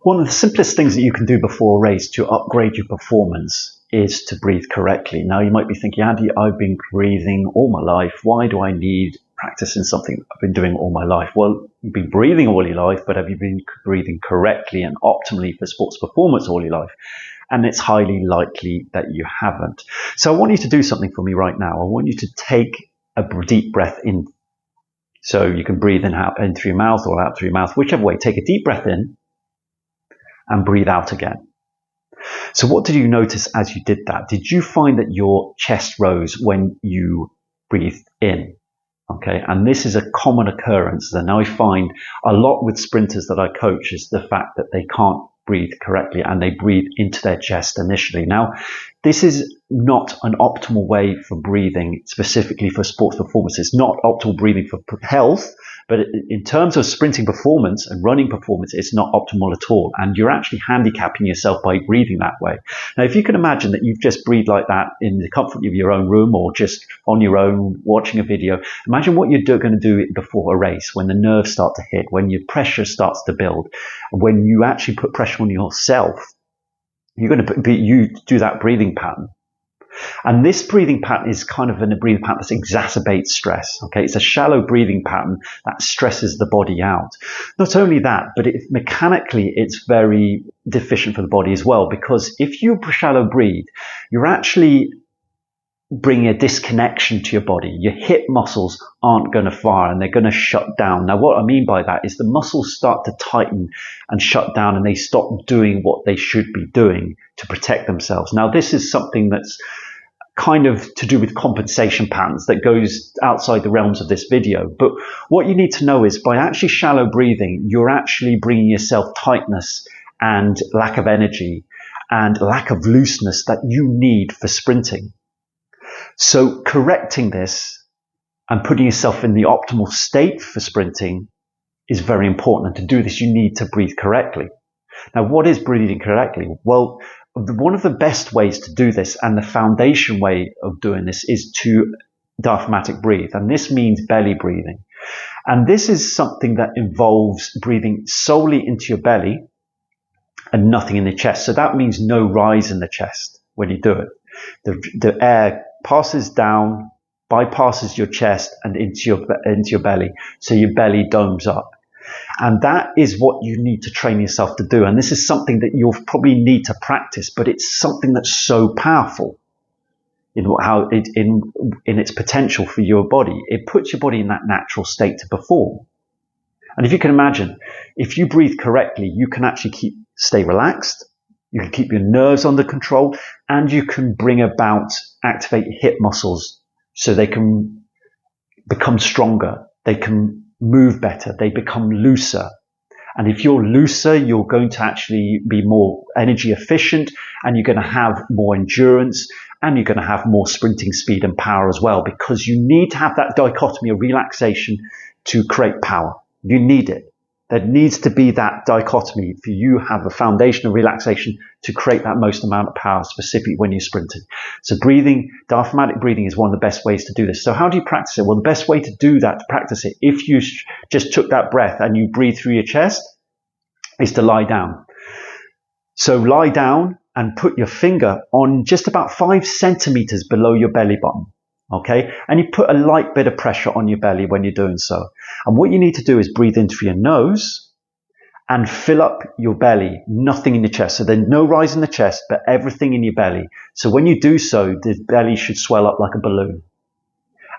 One of the simplest things that you can do before a race to upgrade your performance is to breathe correctly. Now, you might be thinking, Andy, I've been breathing all my life. Why do I need practice in something I've been doing all my life? Well, you've been breathing all your life, but have you been breathing correctly and optimally for sports performance all your life? And it's highly likely that you haven't. So I want you to do something for me right now. I want you to take a deep breath in. So you can breathe in through your mouth or out through your mouth, whichever way. Take a deep breath in and breathe out again. So what did you notice as you did that? Did you find that your chest rose when you breathed in? Okay, and this is a common occurrence. And I find a lot with sprinters that I coach is the fact that they can't breathe correctly and they breathe into their chest initially. Now, this is not an optimal way for breathing, specifically for sports performance. It's not optimal breathing for health, but in terms of sprinting performance and running performance, it's not optimal at all. And you're actually handicapping yourself by breathing that way. Now, if you can imagine that you've just breathed like that in the comfort of your own room or just on your own watching a video, imagine what you're going to do before a race, when the nerves start to hit, when your pressure starts to build, when you actually put pressure on yourself. You're going to do that breathing pattern. And this breathing pattern is kind of a breathing pattern that exacerbates stress. Okay, it's a shallow breathing pattern that stresses the body out. Not only that, but mechanically it's very deficient for the body as well, because if you shallow breathe, you're actually bringing a disconnection to your body. Your hip muscles aren't going to fire and they're going to shut down. Now, what I mean by that is the muscles start to tighten and shut down and they stop doing what they should be doing to protect themselves. Now, this is something that's kind of to do with compensation patterns that goes outside the realms of this video. But what you need to know is by actually shallow breathing, you're actually bringing yourself tightness and lack of energy and lack of looseness that you need for sprinting. So correcting this and putting yourself in the optimal state for sprinting is very important. And to do this, you need to breathe correctly. Now, what is breathing correctly? Well, one of the best ways to do this and the foundation way of doing this is to diaphragmatic breathe. And this means belly breathing. And this is something that involves breathing solely into your belly and nothing in the chest. So that means no rise in the chest when you do it. The air passes down, bypasses your chest and into your belly. So your belly domes up. And that is what you need to train yourself to do. And this is something that you'll probably need to practice, but it's something that's so powerful in its potential for your body. It puts your body in that natural state to perform. And if you can imagine, if you breathe correctly, you can actually stay relaxed. You can keep your nerves under control and you can activate your hip muscles so they can become stronger. They can move better. They become looser. And if you're looser, you're going to actually be more energy efficient and you're going to have more endurance and you're going to have more sprinting speed and power as well, because you need to have that dichotomy of relaxation to create power. You need it. There needs to be that dichotomy for you to have a foundation of relaxation to create that most amount of power, specifically when you're sprinting. So diaphragmatic breathing is one of the best ways to do this. So how do you practice it? Well, the best way to do that, to practice it, if you just took that breath and you breathe through your chest, is to lie down. So lie down and put your finger on just about 5 centimeters below your belly button. Okay, and you put a light bit of pressure on your belly when you're doing so. And what you need to do is breathe in through your nose and fill up your belly, nothing in your chest. So there's no rise in the chest, but everything in your belly. So when you do so, the belly should swell up like a balloon.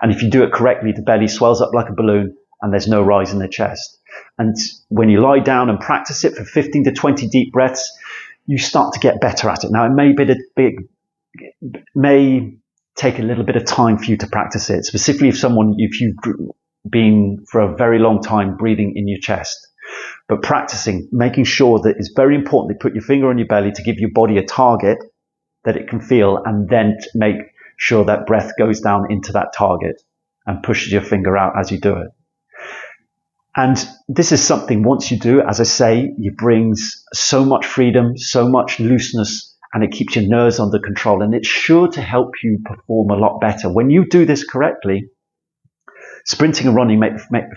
And if you do it correctly, the belly swells up like a balloon and there's no rise in the chest. And when you lie down and practice it for 15 to 20 deep breaths, you start to get better at it. Now, it may take a little bit of time for you to practice it, specifically if you've been for a very long time breathing in your chest. But practicing, making sure that it's very important to put your finger on your belly to give your body a target that it can feel, and then to make sure that breath goes down into that target and pushes your finger out as you do it. And this is something, once you do it, as I say, it brings so much freedom, so much looseness, and it keeps your nerves under control, and it's sure to help you perform a lot better. When you do this correctly, sprinting and running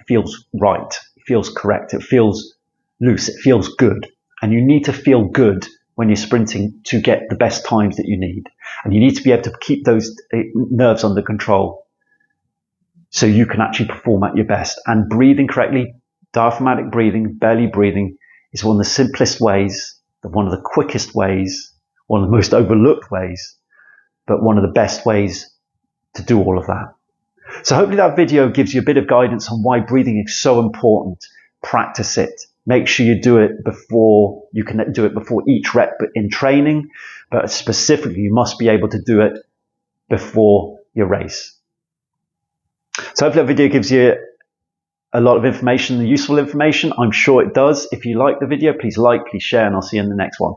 feels right, it feels correct, it feels loose, it feels good. And you need to feel good when you're sprinting to get the best times that you need. And you need to be able to keep those nerves under control so you can actually perform at your best. And breathing correctly, diaphragmatic breathing, belly breathing, is one of the simplest ways, one of the quickest ways, one of the most overlooked ways, but one of the best ways to do all of that. So hopefully that video gives you a bit of guidance on why breathing is so important. Practice it. Make sure you do it before, you can do it before each rep in training, but specifically you must be able to do it before your race. So hopefully that video gives you a lot of information, useful information. I'm sure it does. If you like the video, please like, please share, and I'll see you in the next one.